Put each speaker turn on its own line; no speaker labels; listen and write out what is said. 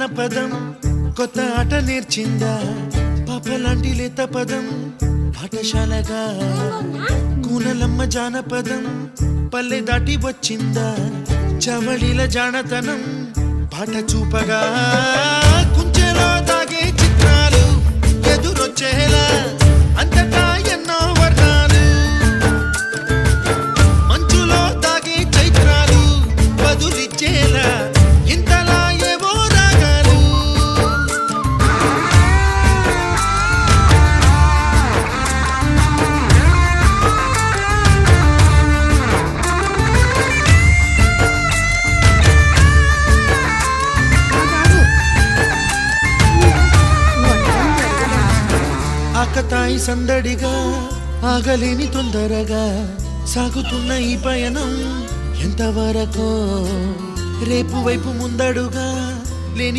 జానపదం కొత్త ఆట నేర్చిందా పాపలాంటి లేత పదం పాఠశాలగా కూనలమ్మ జానపదం పల్లె దాటి వచ్చిందా చవళిల జానతనం పాట చూపగా కుంచెలో దాగే చిత్రాలు ఎదురొచ్చేలా అంతటా ఎన్నో వర్ణాలు మంచులో దాగే చైత్రాలు బదులిచ్చేలా ఇంతలా ఏవో రాగాలు ఆకతాయి సందడిగా ఆగలేని తొందరగా సాగుతున్న ఈ పయనం ఎంతవరకో రేపు వైపు ముందడుగా లేని